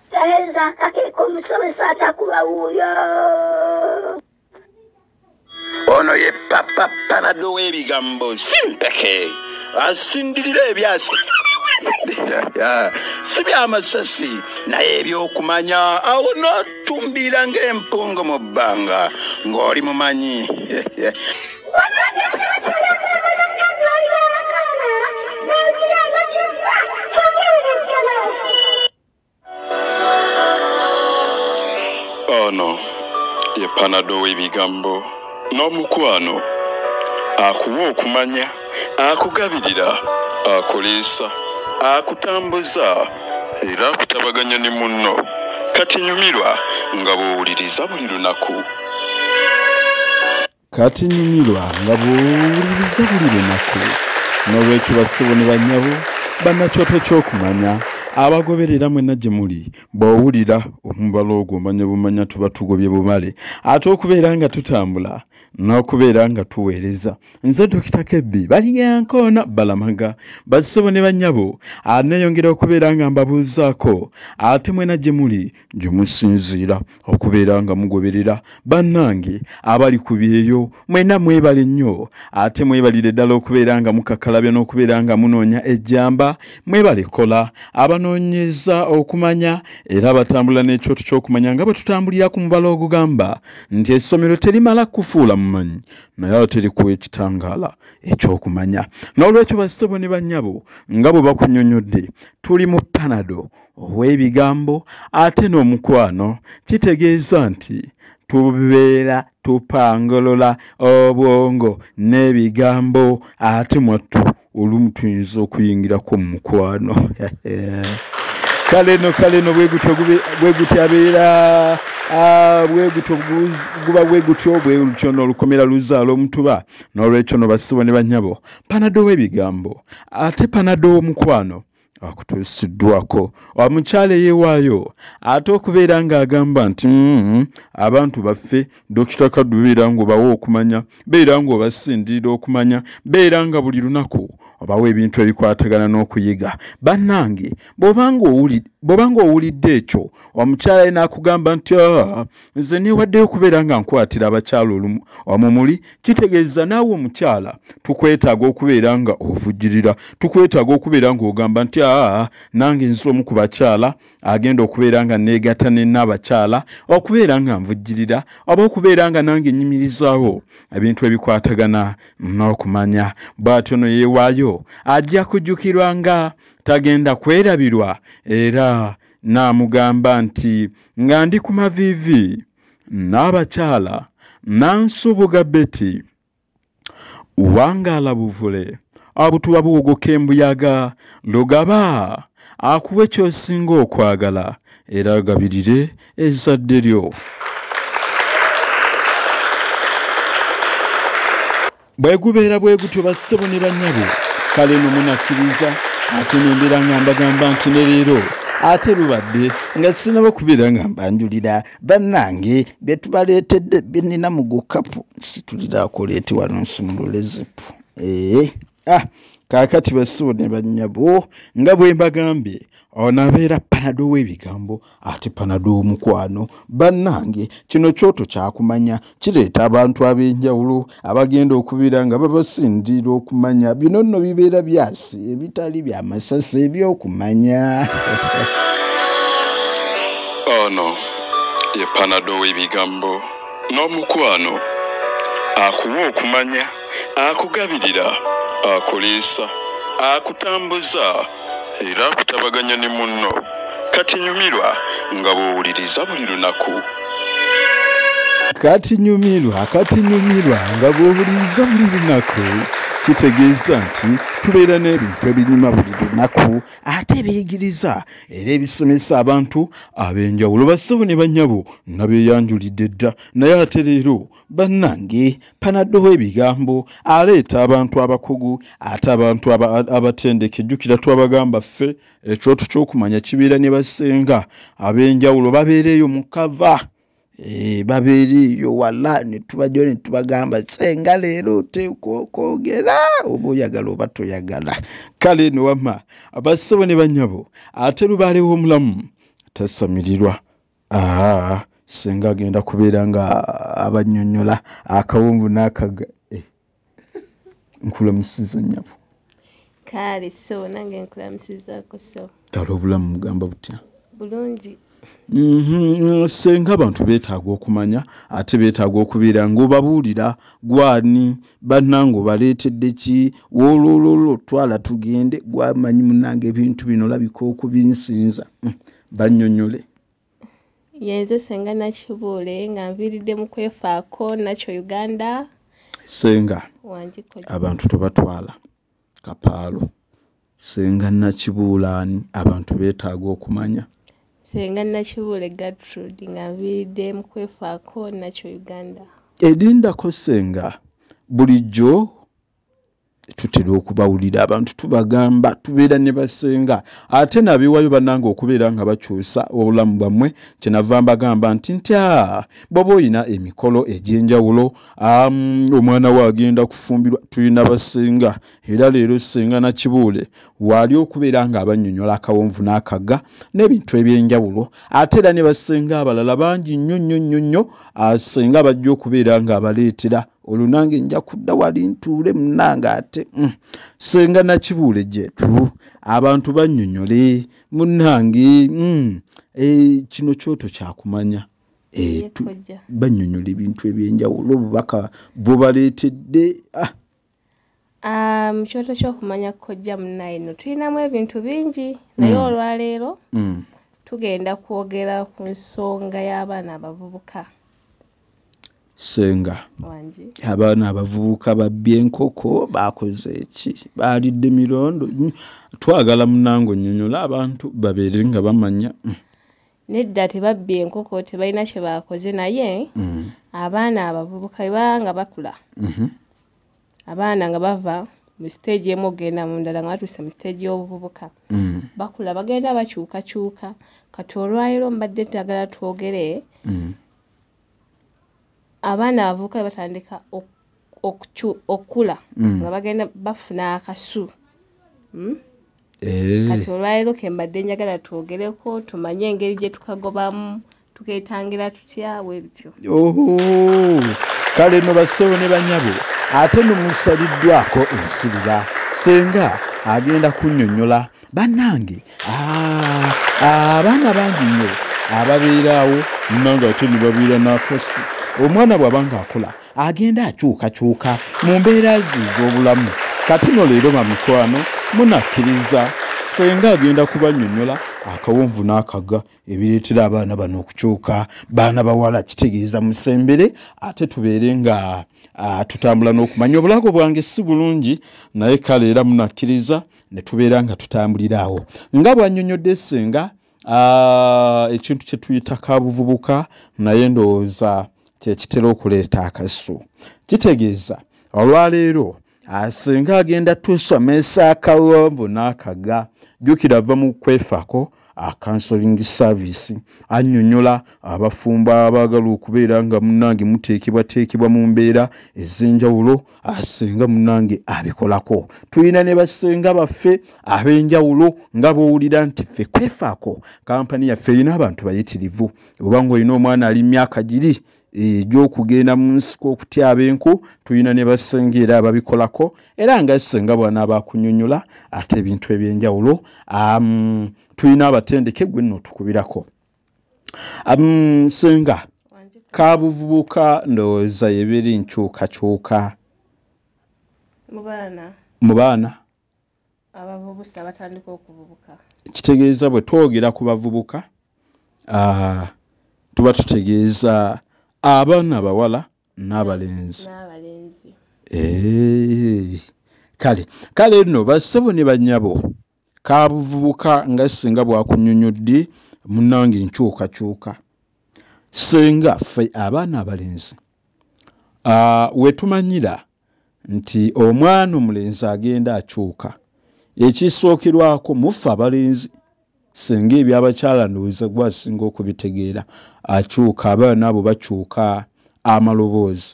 Ssenga kake kumusomesa atakuba wuyo. Ono ye papa panado w'ebigambo simpeke asindirira ebyasi si byamasasi naye ebyokumanya awo n'otumbira ng'empungu mu bbanga ng'oli mumanyi. Ono ye panado w'ebigambo n'omukwano akuwa okumanya akugabirira akoleesa akutambuza era akutabaganya ne munno kati nyumirwa nga bw'owuliriza buli lunaku. Kati nyumirwa nga bw'owuliriza buli lunaku. N'olwekyo bassebo ne bannyabo bannakyoto ky'okumanya abagoberera mwenna gye muli bw'owulira omubala ogwo omanya bumanya tuba tugobye bumale ate okubeera nga tutambula n'okubeera nga tuweereza. Nze Dr. Kebbi Baliyankoona Balamaga bassebo ne bannyabo aneeyongera okubeera nga mbabuuzaako ate mwenna gye muli gye musinziira okubeera nga mugoberera bannange abali ku byeyo mwenna mwebale nnyo ate mwebalire ddala okubeera nga mukakkalabya n'okubeera nga munoonya ejjamba mwebale kola abanoonyeza okumanya era batambula n'ekyoto ky'okumanya nga bwe tutambulira ku mubala ogugamba nti essomero terimala kufuula mumanyi naye ate likuwa ekitangaala ekyokumanya. N'olwekyo bassebo ne bannyabo nga bwe bakunnyonnyodde tuli mu panado ow'ebigambo ate n'omukwano kitegeeza nti tubeera tupangolola obwongo n'ebigambo ate mwattu olumu tuyinza okuyingirako mu mukwano. Kale no bwe gutyo abeera bwe gutyo guba bwe gutyo bwe lutyo n'olukomera luzaala omutuba. N'olwekyo no bassebo ne bannyabo panado w'ebigambo ate panado w'omukwano akutuusiddwako omukyala eyeewaayo ate okubeera ng'agamba nti abantu baffe Dr. Kaddu beera ng'obawa okumanya beera ng'obasindirira okumanya beera nga buli lunaku obawa ebintu ebikwatagana n'okuyiga. Bannange bw'obanga owulidde ekyo omukyala ye n'akugamba nti nze neewaddeyo okubeera nga nkwatira abakyala omumuli kitegeeza naawe omukyala tukwetaaga okubeera nga ovujjirira tukwetaaga okubeera ng'ogamba nti nange nze omu ku bakyala agenda okubeera nga neegatta ne n'abakyala okubeera nga nvujjirira oba okubeera nga nange nnyimirizaawo ebintu ebikwatagana n'okumanya. Bw'atyo no yeewaayo ajja kujjukirwa nga tagenda kwerabirwa era n'amugamba nti nga ndi ku maviivi n'abakyala Nansubuga Betty Wangaala Buvule abutuba buwogoka embuyaga lugaba akuwe ky'osinga okwagala era agabirire ezzadde lyo. Bwe gubeera bwe gutyo bassebo ne bannyabo kale no munakkiriza ate nembeera nga mbagamba nti ne leero ate lubadde nga sinaba kubeera nga mbanjulira bannange bye tubaleetedde bye nnina mu gukapu situliraako leete wano nsumulule zipu. Kaakati bassebo ne bannyabo nga bwe mbagambye ono abeera panado w'ebigambo ate panado w'omukwano. Bannange kino kyoto kyakumanya kireeta abantu ab'enjawulo abagenda okubeera nga babasindirira okumanya. Bino nno bibeera byasi ebitali bya masasi ebyokumanya. Ono ye panado w'ebigambo n'omukwano akuwa okumanya akugabirira akoleesa akutambuza era akutabaganya ne munno kati nyumirwa nga bw'owuliriza buli lunaku. Kati nyumirwa nga bw'owuliriza buli lunaku kitegeeza nti tubeera n'ebintu ebinyuma buli lunaku ate ebiyigiriza era ebisomesa abantu ab'enjawulo. Bassebo ne bannyabo nabeeyanjulidde dda naye ate leero bannange panado w'ebigambo aleeta abantu abakugu ate abantu abatendeke. Jjukira twabagamba ffe ekyoto ky'okumanya kibeera ne bassenga ab'enjawulo babeera eyo mu kava babeeriyo wala ne tubajjo ne tubagamba Ssenga leero oteekwa okwogera oba oyagala oba toyagala. Kale no wamma abassebo ne bannyabo ate lubaalewo omulamu tasamirirwa. Ssenga agenda kubeera nga abannyonnyola akawunvu n'akaga. Nkulamusiza nnyabo. Kale so nange nkulamusizaako so. Kale obulamu mugamba butya? Bulungi. Ssenga abantu beetaaga okumanya ate beetaaga okubeera ng'obabuulira gwani bannange obaleetedde ki wolololo twala tugende gwamanyi munnange ebintu bino labika okubinsinza bannyonnyole. Yenze Ssenga Nakibuule nga nviiridde mu kwefaako nakyo Uganda. Ssenga abantu tebatwala kapaalo. Ssenga Nakibuule ani abantu beetaaga okumanya. Ssenga Nakibuule Gertrude nga nviiridde mu kwefaako nakyo Uganda. Edindako Ssenga bulijjo tutera okubawulira abantu tubagamba tubeera ne bassenga ate nabiwayo bannange okubeera nga bakyusa obulamu bwammwe kyenava mbagamba nti bw'oba oyina emikolo egy'enjawulo omwana we agenda kufumbirwa tulina bassenga era leero Ssenga Nakibuule waali okubeera nga abannyonnyola akawonvu n'akagga n'ebintu eby'enjawulo ate era ne bassenga abalala bangi nnyo Ssenga bajja okubeera nga abaleetera olunange nja kudda wali ntuule munnange ate Ssenga Nakibuule gyetu abantu bannyonnyole munnange kino kyoto kyakumanya bannyonnyola ebintu eby'enjawulo obubaka bw'obaleetedde. Mu kyoto ky'okumanya kkojja munnaye no tulinamu ebintu bingi naye olwaleero tugenda kwogera ku nsonga y'abaana abavubuka. Ssenga abaana abavubuka babbye enkoko bakoze eki baalidde mirondo twagala munnange onnyonnyola abantu babeere nga bamanya. Nedda tebabbye enkoko tebalina kye baakoze naye abaana abavubuka bwe baba nga bakula abaana nga bava mu siteegi emu okugenda mu ndala nga batuuse mu siteegi y'obuvubuka bakula bagenda bakyukakyuka kati olwaleero mbadde twagala twogere abaana abavubuka batandika okula nga bagenda bafuna akasu. Kati olwaleero ke mbadde njagala twogereko tumanye engeri gye tukagobamu tukeetangira tutya bwe bityo. Kale no bassebo ne bannyabo ate nemusaliddwako ensirira Ssenga agenda kunnyonnyola bannange abaana bangi nnyo ababeeraawo munnange ate ne babeera n'akasu. Omwana bw'aba ng'akola agenda akyukakyuka mu mbeera ze ez'obulamu. Kati no leero bamikwano munakkiriza Ssenga agenda kubannyonnyola akawonvu n'akagga ebireetera abaana bano okukyuka baana bawala kitegeeza musembere ate tubeere nga tutambula n'okumanya obulago bwange si bulungi naye kale era munakkiriza ne tubeera nga tutambuliraawo nga bwannyonnyodde Ssenga ekintu kye tuyita kaabuvubuka naye ndowooza kyekitera okuleeta akasu. Kitegeeza olwaleero Ssenga agenda tusomesa akawonvu n'akagga. Jjukira ava mu kwefaako counseling service annyonnyola abafumba abaagala okubeera nga munnange muteekebwateekebwa mu mbeera ez'enjawulo. Ssenga munnange abikolako. Tulina ne bassenga baffe ab'enjawulo nga bw'owulira nti ffe kwefaako kampani yaffe erina abantu bayitirivu. Oba ng'olina omwana ali myaka giri egy'okugenda mu nsiko okutyaba enku tulina ne bassenga era ababikolako era nga Ssenga bw'anaaba akunnyonnyola ate ebintu eby'enjawulo tulina abatendeke gwe nno tukubirako. Ssenga kaabuvubuka ndowooza yebeera enkyukakyuka mu baana abavubusa batandika okuvubuka. Kitegeeza bwe twogera ku bavubuka tuba tutegeeza abaana abawala n'abalenzi. Kale nno bassebo ne bannyabo kaabuvubuka nga Ssenga bw'akunnyonnyodde munnange enkyukakyuka. Ssenga ffe abaana abalenzi we tumanyira nti omwana omulenzi agenda akyuka ekisookerwako muffe abalenzi senga ebyabakyala ndowooza gwe asinga okubitegeera akyuka abaana abo bakyuka amaloboozi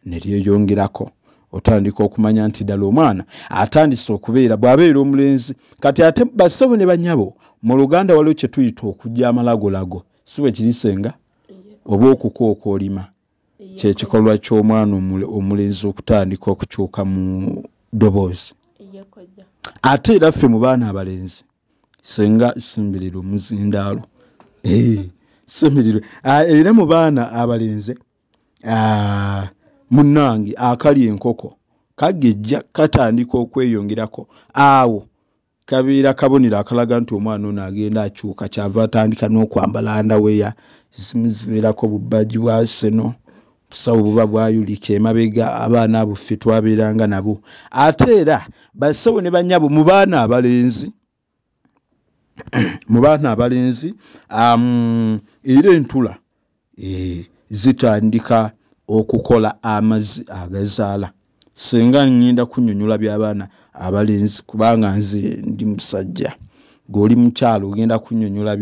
ne lyeyongerako otandika okumanya nti ddala omwana atandise okubeera bw'abeera omulenzi kati ate bassebo ne bannyabo mu Luganda waliwo kye tuyita okujja amalagolago si bwe kiri senga oba okukookoolima kyekikolwa ky'omwana omulenzi okutandika okukyuka mu ddoboozi ate era ffe mu baana abalenzi senga simbirira omuzindaalo simbirira era mu baana abalenzi munnange akali enkoko kagejja katandika okweyongerako awo kabeera kabonero akalaga nti omwana ono agenda akyuka kyava atandika n'okwambala ndaweya zimuzibeerako bubbaji bwa seno busawo buba bwayulika emabega abaana abo ffe twabeeranga nabo ate era basawo ne bannyabo mu baana abalenzi era entula zitandika okukola amazzi agazaala senga ngenda kunnyonnyola by'abaana abalenzi kubanga nze ndi musajja g'oli mukyalo ogenda kunnyonnyola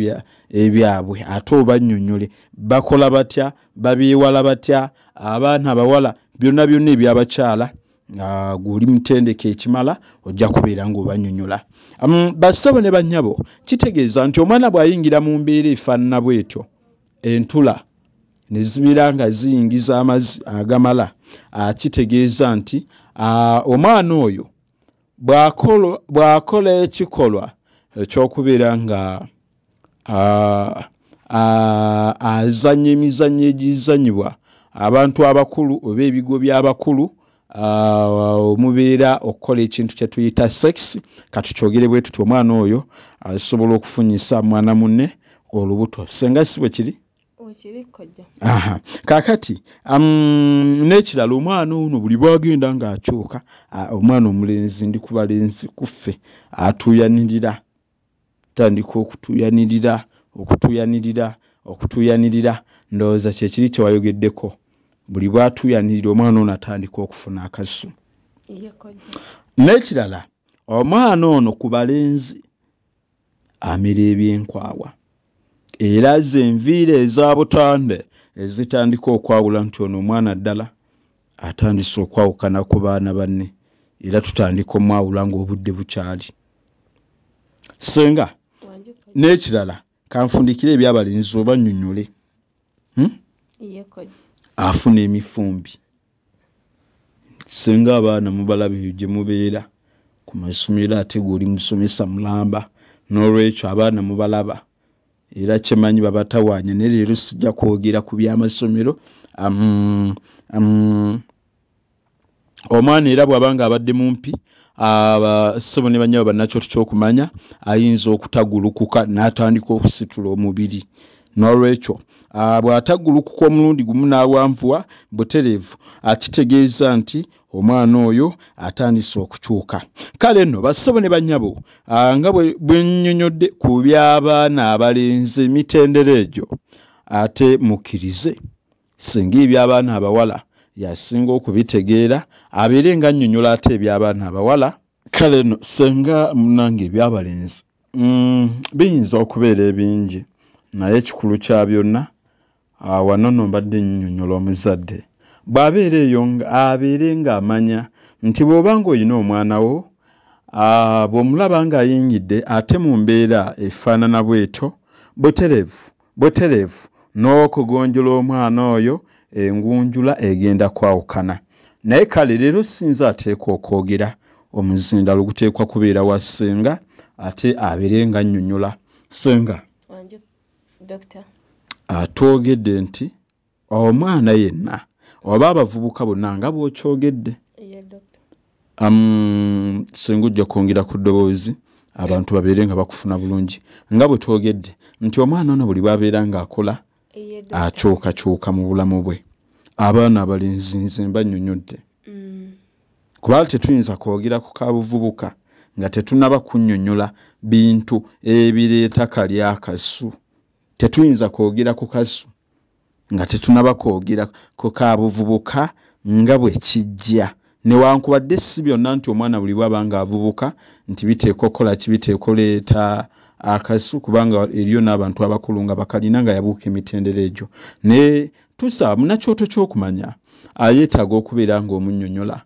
ebyabwe ate obannyonnyole bakola batya babyewala batya abaana abawala byonna ebyabakyala g'oli mutendeke ekimala ojja kubeera ng'obannyonnyola bassebo ne bannyabo kitegeeza nti omwana bw'ayingira mu mbeera efaanana bw'etyo entula ne zibeera nga ziyingiza amazzi agamala kitegeeza nti omwana oyo bw'akola ekikolwa ekyokubeera nga azannya emizannyo egizannyibwa abantu abakulu oba ebigo by'abakulu omubeera okukola ekintu kye tuyita sex katukyogere bwe tuti omwana oyo asobola okufunyisa mwana munne olubuto senga si bwe kiri kakati n'ekirala omwana ono buli bwagenda ng'akyuka omwana omulenzi ndi ku balenzi kuffe atuuyanirira tandika okutuuyanirira ndowooza kyekiri kye wayogeddeko buli bw'atuuyanirira omwana ono atandika okufuna akasu n'ekirala omwana ono ku balenzi amera ebyenkwawa era zenviira eza butande ezitandika okwawula nti ono omwana ddala atandise okwawukana ku baana banne era tutandika omwawula ng'obudde bukyali senga n'ekirala kanfundikire ebyabalenzi oba nnyonnyole afuna emifumbi senga abaana mubalabe gye mubeera ku masomero ate g'oli musomesa mulamba n'olwekyo abaana mubalaba era kyemanyi babatawaanya ne leero sijja kwogera ku by'amasomero omwana era bw'abanga abadde mumpi abassebo ne bannyabo bannakyo tukyokumanya ayinza okutagulukuka n'atandika okusitula omubiri n'olwekyo bw'atagulukuka omulundi gumu n'awanvuwa butereevu akitegeeza nti omwana oyo atandise okukyuka kale nno bassebo ne bannyabo nga bwe nnyonnyodde ku by'abaana abalenzi emitendera egyo ate mukkirize singa eby'abaana abawala yasinga okubitegeera abeere nga nnyonnyola ate eby'abaana abawala kale nno senga munange ebyabalenzi biyinza okubeera ebingi naye ekikulu kya byonna wano nno mbadde nnyonnyola omuzadde bw'abeera eyo abeere ng'amanya nti bw'obanga olina omwana wo bw'omulaba ng'ayingidde ate mu mbeera efaanana bw'etyo butereevu n'okugonjola omwana oyo engunjula egenda kwawukana naye kale leero sinza ateekwa okwogera omuzindalo guteekwa kubeera wa senga ate abeere nga nnyonnyola senga atwogedde nti omwana yenna oba abavubuka bonna nga bw'okyogedde senga ojja kwongera ku ddoboozi abantu babeere nga bakufuna bulungi nga bwe twogedde nti omwana ono buli bw'abeera ng'akola akyukakyuka mu bulamu bwe abaana abalenzi nze mbannyonnyodde kuba tetuyinza kwogera ku kaabuvubuka nga tetunaba kunnyonnyola bintu ebireeta kali akasu tetuyinza kwogera ku kasu nga tetunaba kwogera ku kaabuvubuka nga bwe kijja newankubadde si byonna nti omwana buli bw'aba ng'avubuka nti biteeka okukola ki biteeka oleeta akasu kubanga eriyo n'abantu abakulu nga bakalina nga yabuuka emitendera egyo ne tusaba munakyoto ky'okumanya ayetaaga okubeera ng'omunnyonnyola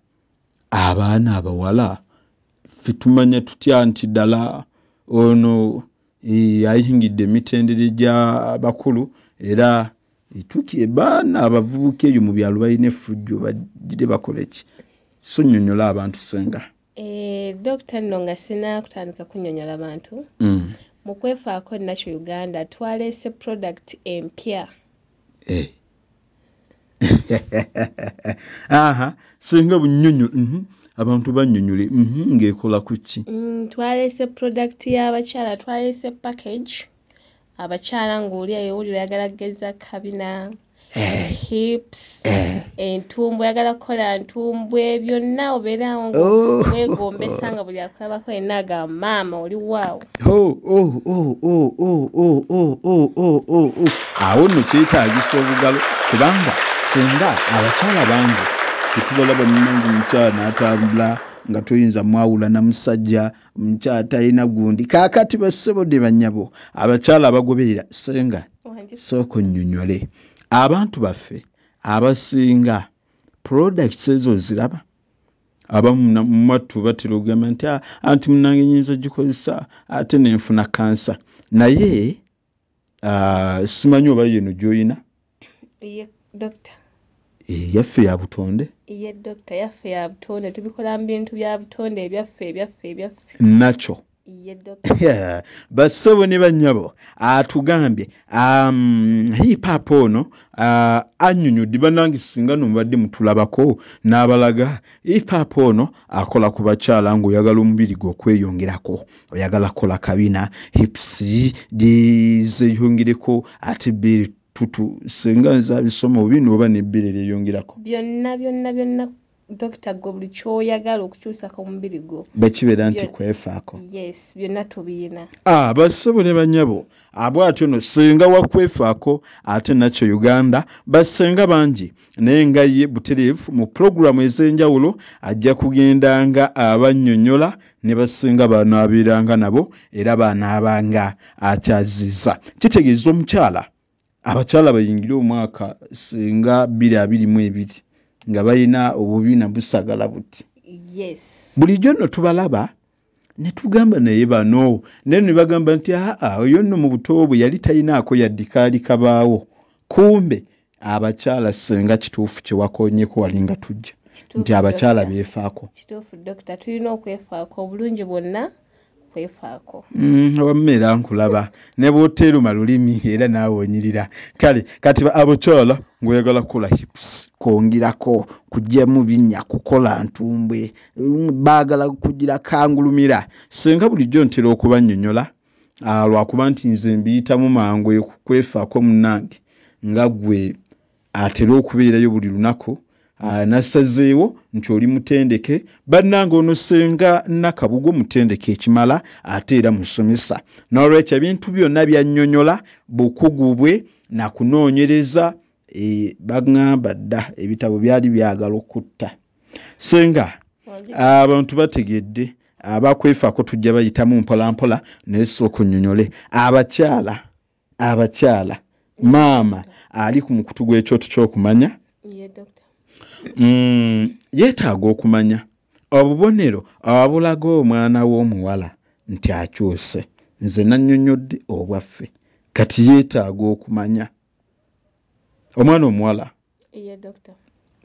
abaana abawala ffe tumanya tutya nti ddala ono ayingidde emitendera egy'abakulu era tukye baana abavubuka eyo mu byalo balina effujjo bagire bakola ki so nnyonnyola abantu Ssenga. Dr. nno nga sinakutandika kunnyonnyola abantu mu kwefaako nakyo Uganda twaleese product empya. Aha Ssenga bunnyonnyola abantu bannyonnyole ng'ekola ku ki? Twaleese product y'abakyala, twaleese package abakyala ng'oli ayowulira oyagala kugeza kabina, hips, entumbu oyagala kukola ntumbwe byonna obeerawo ng'wegombesa nga buli akulabako yenna agamba maama oli waawo. Awo nno kyetaagisa obugalo kubanga Ssenga abakyala bangi tetubalaba munnange omukyala n'atambula nga toyinza mwawula na musajja omukyala talina gundi kaakati bassebo ne bannyabo abakyala abagoberera Ssenga sooka onnyonnyole abantu baffe abasinga products ezo ziraba abamu mwattu batera okugamba nti anti munnange nyinza gikozesa ate nenfuna kansa naye simanyi oba yeno gy'olina Doctor. Yaffe ya butonde? Iye Doctor yaffe ya butonde tubikola mu bintu bya butonde ebyaffe. Nakyo. Iye Doctor. Bassebo ne bannyabo atugambye hip hop ono annyonnyodde bannange singa nomubadde mutulabako n'abalaga hip hop ono akola ku bakyala ng'oyagala omubiri gwe okweyongerako oyagala kukola kabina hips zeeyongereko ate bbiri tutu Ssenga nza bisoma bino oba n'ebbere lyeyongerako byonna Doctor gwe buli kyoyagala okukyusa ku mubiri gwo bekibeera nti kwefaako. Yes byonna tubiyina. Bassebo ne bannyabo abwatyo no Ssenga wa kwefaako ate nakyo Uganda bassenga bangi naye nga ye butereevu mu pulogulamu ez'enjawulo ajja kugendanga abannyonnyola ne bassenga bano abeeranga nabo era banaabanga akyazizza kitegeeza omukyala abakyala bayingire omwaka Ssenga 2022 nga balina obubiina busagala buti. Yes. Bulijjo nno tubalaba ne tugamba naye bano naye ne bagamba nti oyo nno mu buto bwe yali talinaako yaddikaali kabaawo kumbe abakyala Ssenga kituufu kye wakoonyeko wali nga tujja nti abakyala beefaako. Kituufu Doctor tulina okwefaako obulungi bwonna kwefaako. Wammeera nkulaba ne bw'oteeruma lulimi era naawe onyirira kale kati abakyala ng'oyagala kukola hips kwongirako kugyamu binnya kukola ntumbwe baagala kugira kangulumira Ssenga bulijjo ntera okubannyonnyola lwakuba nti nze mbiyitamu mangu kwefaako munnange nga gwe atera okubeerayo buli lunaku nassazeewo nti oli mutendeke bannange ono Ssenga Nakabugo mutendeke ekimala ate era musomesa n'olwekyo ebintu byonna byannyonnyola bukugu bwe na kunoonyereza bagamba dda ebitabo byali byagala okutta Ssenga abantu bategedde abakwefaako tujja bayitamu mpolampola naye sooka onnyonnyole abakyala maama ali ku mukutu gw'ekyoto ky'okumanya yeetaaga okumanya obubonero abulaga omwana w'omuwala nti akyuse nze nannyonnyodde obwaffe kati yeetaaga okumanya omwana omuwala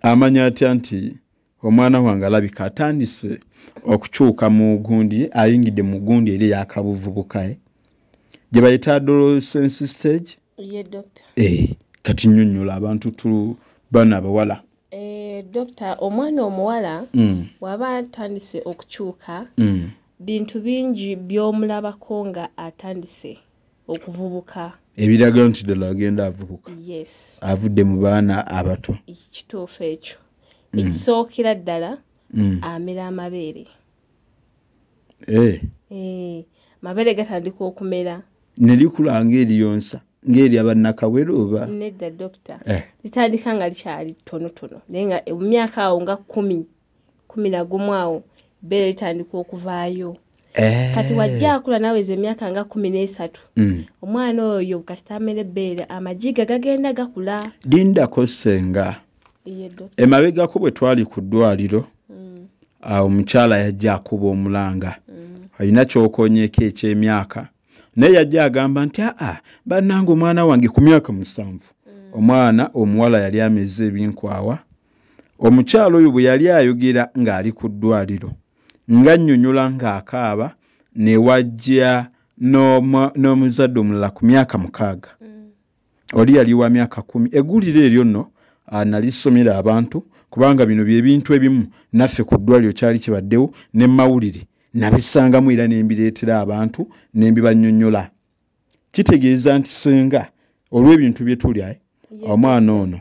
amanya atya nti omwana wange alabika atandise okukyuka mu gundi ayingidde mu gundi eri eya Kaabuvuka gye bayita adolescence stage. Kati nnyonnyola abantu bana abawala. Doctor omwana omuwala bw'aba atandise okukyuka bintu bingi by'omulabako nga atandise okuvubuka ebiraga nti ddala agenda avubuka. Yes. Avudde mu baana abato. Kituufu ekyo. Ekisookera ddala amera amabeere. Mabeere gatandika okumera. Ne likula ng'eriyonsa ng'eri abannakawere oba? Nedda Doctor. Litandika nga likyali ttonotono naye nga mu myaka awo nga 10 11 awo bbeere litandika okuvaayo kati wajja akula naweza emyaka nga 13 omwana oyo kasita amera ebbeere amajiga gagenda gakula. Lindako Ssenga, emabegako bwe twali ku ddwaliro omukyala yajja akuba omulanga alina kyokonyeeko eky'emyaka naye yajja agamba nti bannange omwana wange ku myaka 7 omwana omuwala yali ameze ebinkwawa. Omukyala oyo bwe yali ayogera ng'ali ku ddwaliro ng'annyonnyola ng'akaaba ne wajja n'omuzadde omulala ku myaka 6 oli yali wa myaka 10. Eggulire eryo nno nalisomera abantu kubanga bino by'ebintu ebimu naffe ku ddwaliro kyali kibaddewo ne mawulire nabisangamu era ne mbireetera abantu ne mbibannyonnyola. Kitegeeza nti Ssenga olw'ebintu bye tulya omwana ono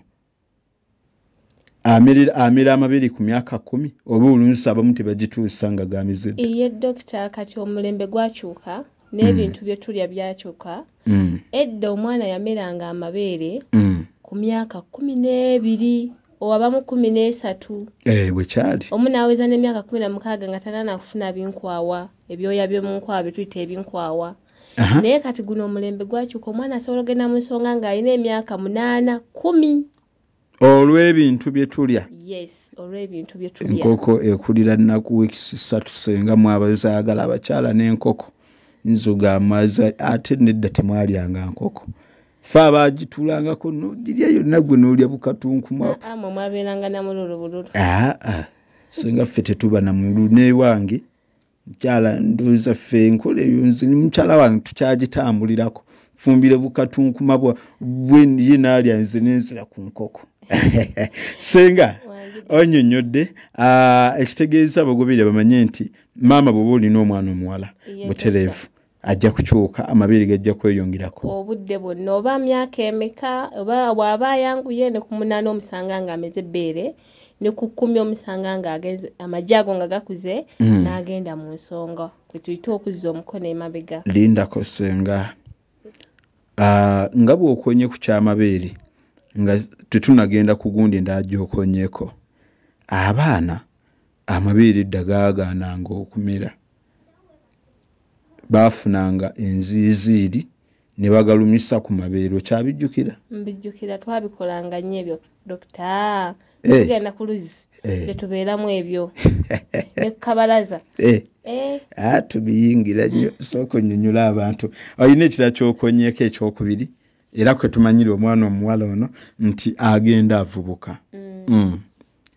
amera amabeere ku myaka 10 oba oluusi abamu tebagituusa nga gamizedde. Iye dokita, kati omulembe gwakyuka n'ebintu bye tulya byakyuka. Edda omwana yameranga amabeere ku myaka 12 owabamu 13. Bwe kyali omu n'aweza n'emyaka 16 nga tanana kufuna binkwawa, ebyoya by'omunkwawa byetuyita ebinkwawa. Naye kati guno omulembe gwakyuka omwana asobola ogenda mu nsonga ng'alina emyaka 8, 10. Olw'ebintu bye tulya. Yes, olw'ebintu bye tulya. Enkoko ekulira nnaku wiiki 3 Ssenga mu abazaagala abakyala n'enkoko nzuga amaza ate nedda temwalyanga nkoko. Fe abaagitulangako nogirya yonna gwe n'olya bukatunkumu. Mwe mwabeeranga na mululu bululu. Ssenga ffe tetuba na mululu n'ewange mukyala ndowooza ffe enkola eyo nze ne mukyala wange tukyagitambulirako. Fumbire bukatunkuma bwe ye n'alya nze n'enzira ku nkoko. Ssenga onnyonnyodde ekitegeeza abagobere bamanye nti maama bw'oba olina omwana omuwala butereevu ajja kukyuka amabeere gajja kweyongerako obudde bwonna oba myaka emeka oba bw'aba ayanguye ne ku 8 omusanga ng'ameze ebbeere ne ku 10 omusanga ng'agenze amagye ago nga gakuze n'agenda mu nsonga kwe tuyita okuzza omukono emabega. Lindako Ssenga nga bw'okonye ku kyamabeere nga tetunagenda ku gundi endala gy'okonyeeko abaana amabeere edda gaagaananga okumera baafunanga enziiziiri ne bagalumisa ku mabeere. Okyabijjukira? Mbijjukira, twabikolanga nnyo ebyo dokita. Tugenda ku luzzi bye tubeeramu ebyo ne ku kabalaza. Tubiyingira nnyo. Sooka onnyonnyola abantu olina ekira kyokonyeeko ekyokubiri era kwe tumanyire omwana omuwala ono nti agenda avubuka.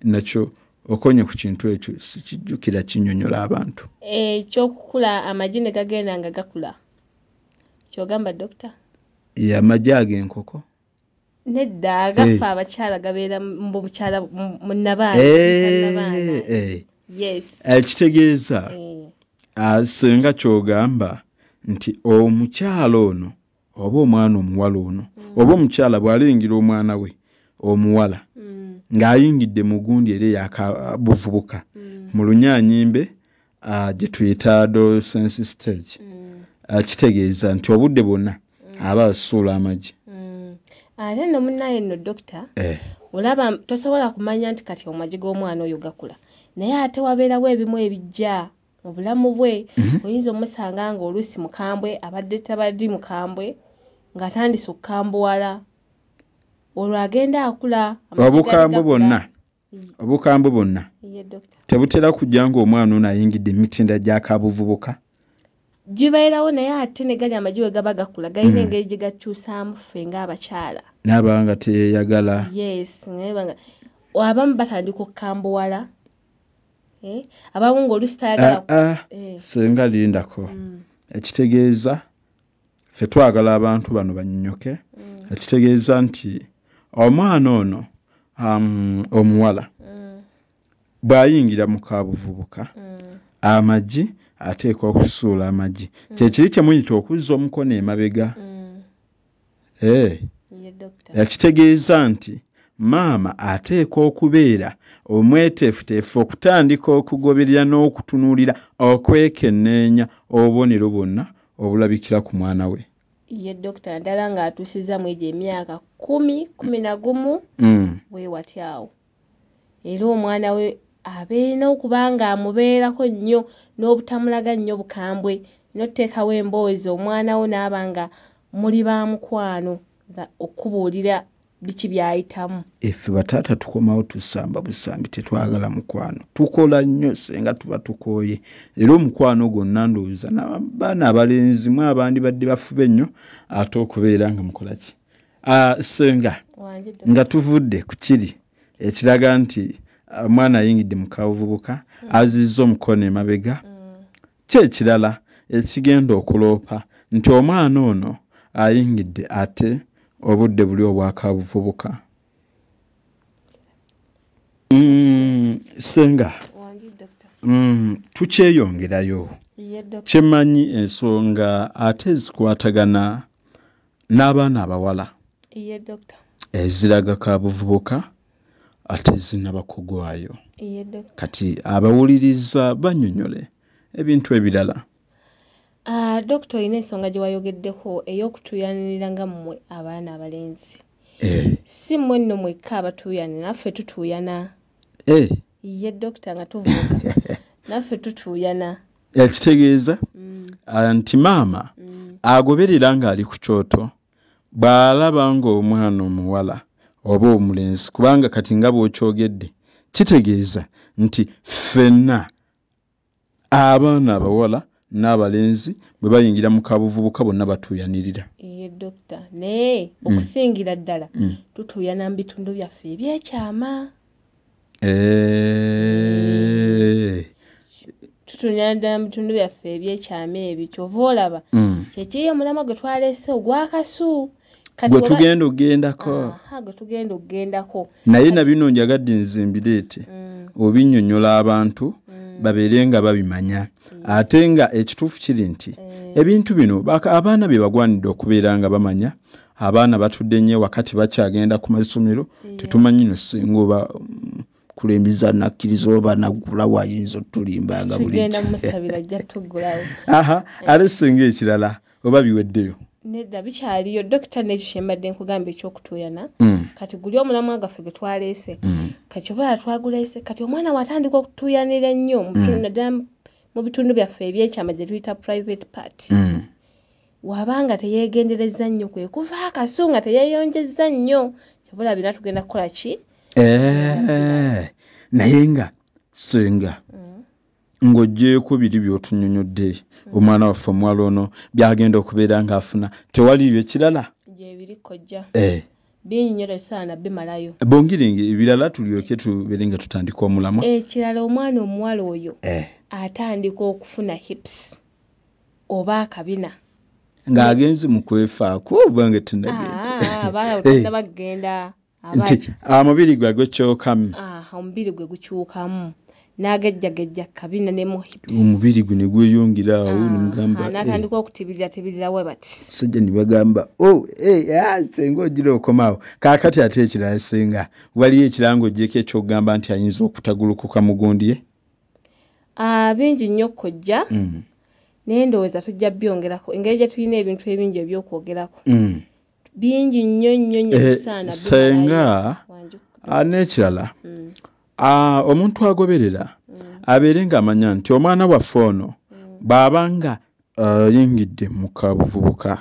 Nakyo okonye ku kintu ekyo sikijjukira kinnyonnyola abantu. Ekyokukula amagi ne gagenda nga gakula kyogamba dokita? Amagi ag'enkoko nedda agafa abakyala gabeera mu bukyala mu nnabaana. Yes. Ekitegeeza Ssenga kyogamba nti omukyala ono oba omwana omuwala ono oba omukyala bw'alengera omwana we omuwala ng'ayingidde mu gundi era ey'akabuvubuka mu lunyaanyimbe gye tuyita adolescence stage kitegeeza nti obudde bwonna aba asuula amagi. Ate nno munnaye nno dokita olaba tosobola kumanya nti kati amagi g'omwana oyo gakula naye ate wabeerawo ebimu ebijja mu bulamu bwe oyinza omusanga nga oluusi mukambwe abadde tabadde mukambwe ng'atandise okukambuwala olwo agenda akula. Obukambwe bwonna tebutera kujja ng'omwana ono ayingidde emitinda gya kaabuvubuka. Gibeerawo naye ate ne gali amagi we gaba gakula galina engeri gye gakyusaamu ffe ng'abakyala. N'abanga teyeyagala. Yes, abamu batandika okukambuwala. Abamu ng'oluusi tayagala. Ssenga lindako. Ekitegeeza ffe twagala abantu bano bannyonnyoke. Ekitegeeza nti omwana ono omuwala bw'ayingira mu kaabuvubuka amagi ateekwa okusuula amagi kyekiri kye muyita okuzza omukono emabega. Ekitegeeza nti maama ateekwa okubeera omweteefuteefu okutandika okugoberera n'okutunuulira okwekenneenya obubonero bwonna obulabikira ku mwana we. Ye dokita ndala ng'atuusiza mu egyo emyaka 10, 11 bwe watyawo era omwana we abeerina okuba nga amubeerako nnyo n'obutamulaga nnyo bukambwe n'oteekawo emboozi omwana wo n'aba nga muli ba mukwano okubuulira biki by'ayitamu. Effe bataata tukomawo tusamba busambi tetwagala mukwano. Tukola nnyo senga tuba tukooye. Era omukwano gwonna ndowooza n'abaana abalenzi mu abandi badde bafube nnyo ate okubeera nga mukola ki. Senga nga tuvudde ku kiri ekiraga nti omwana ayingidde mu Kaabuvuka azizza omukono emabega. Ki ekirala ekigenda okuloopa nti omwana ono ayingidde ate obudde buli obwa Kaabuvubuka. Senga tukyeyongerayo kyemanyi ensonga ate zikwatagana n'abaana abawala eziraga Kaabuvubuka ate zinabakugwayo. Kati abawuliriza bannyonnyole ebintu ebirala. Dokita olina ensonga gye wayogeddeko ey'okutuuyanirira nga mmwe abaana abalenzi. Si mmwe nno mwekka abatuuyanira, naffe tutuuyana. Ye dokita nga tuvuga naffe tutuuyana. Ekitegeeza nti maama agoberera ng'ali ku kyoto bw'alaba ng'omwana omuwala oba omulenzi kubanga kati nga bw'okyogedde kitegeeza nti ffenna abaana abawala n'abalenzi bwe bayingira mu Kaabuvubuka bonna batuuyanirira. Ye dokita naye okusingira ddala tutuuyana mu bitundu byaffe ebyekyama. Tutuuyana ddala mu bitundu byaffe ebyekyama ebyo kyova olaba kyekiri omulamwa gwe twaleese ogw'akasu gwe tugenda okugendako. Gwe tugenda okugendako naye na bino njagadde nze mbireete obinnyonnyola abantu babeere nga babimanya. Ate nga ekituufu kiri nti ebintu bino abaana bye bagwanidde okubeera nga bamanya. Abaana batudde nnyo wakati bakyagenda ku masomero tetumanyi no singa oba kulembeza nakkiriza oba naggula wayinza otulimbanga buli tugenda musabira ajja tuggulawo. Ate singa ekirala oba biweddeyo. Nedda bikyaliyo dokita n'ekyo kye mbadde nkugamba ekyokutuuyana. Kati guli omulamwa gaffe gwe twaleese kati oba twaguleese kati omwana watandika okutuuyanira ennyo mu bitundu byaffe ebyekyama gye tuyita private part. Wabanga teyeegendereza nnyo kwe kuva akasu nga teyeeyonjezza nnyo kyobula bina tugenda kukola ki. Naye nga senga ng'oggyeeko biri by'otunnyonnyodde omwana waffe omuwala ono byagenda okubeera ng'afuna tewaliyo ekirala gye biri kojja bingi nnyo tesaana bimalayo. Bongirenga ebirala tulyoke tubeere nga tutandika omulamwa. Ekirala omwana omuwala oyo atandika okufuna hips oba akabina ng'agenze mu kwefaako obanga tennagenda. Abaana tennabagenda omubiri gwe gukyukamu. Omubiri gwe gukyukamu n'agejjagejja kabina ne mu hips. Omubiri gwe ne gweyongera awo nemugamba n'atandika okutibirira we bati. Sajja ne bagamba senga ogira okomaawo. Kaakati ate ekirala senga waliyo ekirango ogyeko ekyokugamba nti ayinza okutagulukuka mugundi ye. Bingi nnyo kojja naye ndowooza tujja byongerako engeri gye tulina ebintu ebingi ebyokwogerako bingi nnyo bisaana senga n'ekirala omuntu agoberera abeere ng'amanya nti omwana waffe ono bw'aba nga yingidde mu Kaabuvubuka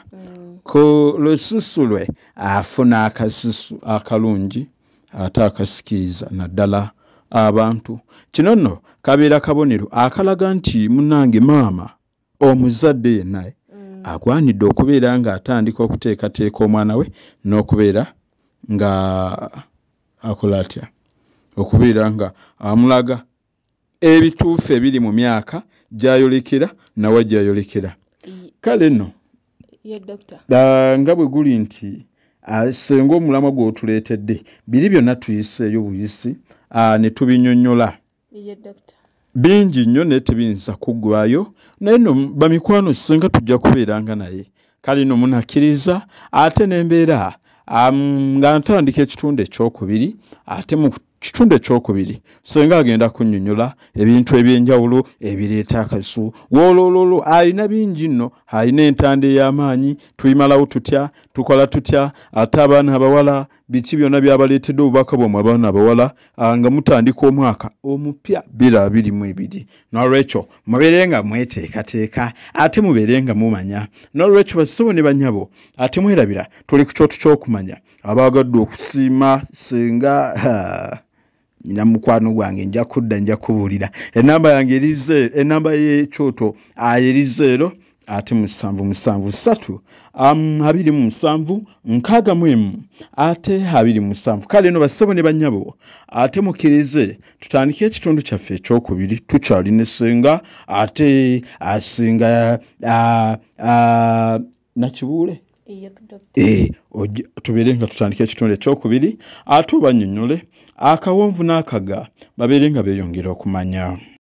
ku lususu lwe afuna akasusu akalungi ate akasikiriza naddala abantu. Kino nno kabeera kabonero akalaga nti munnange maama omuzadde yenna agwanidde okubeera ng'atandika okuteekateeka omwana we n'okubeera nga akola atya okubeera nga amulaga ebituufu ebiri mu myaka gy'ayolekera nawe gy'ayolekera. Kale nno nga bwe guli nti senga omulamwa gw'otuleetedde biri byonna tuyiseeyo buyisi ne tubinnyonnyola bingi nnyo naye tebiyinza kuggwayo naye nno bamikwano senga tujja kubeeranga naye. Kale nno munakkiriza ate n'embeera nga ntandika ekitundu ekyokubiri ate mu kitundu ekyokubiri senga agenda kunnyonnyola ebintu ebyenjawulo ebireeta akasu. Woolololo alina bingi nno, alina entanda ey'amaanyi tuyimalawo tutya tukola tutya ate abaana abawala biki byonna byabaleetedde obubaka bwamwe abaana abawala nga mutandika omwaka omupya 2022 n'olwekyo mubeere nga mweteekateeka ate mubeere nga mumanya n'olwekyo bassebo ne bannyabo ate mwerabira tuli ku kyoto ky'okumanya abaagadde okusiima Ssenga nina mukwano gwange nja kudda nja kubuulira enamba yange erize enamba y'ekyoto erizeero ate 773 27 61 ate 27 kale no bassebo ne bannyabo ate mukkirize tutandike ekitundu kyaffe ekyokubiri tukyali ne Ssenga ate asinga nakibuule tubeere nga tutandika ekitundu ekyokubiri ate obannyonnyole akawonvu n'akaga babeere nga beeyongera okumanya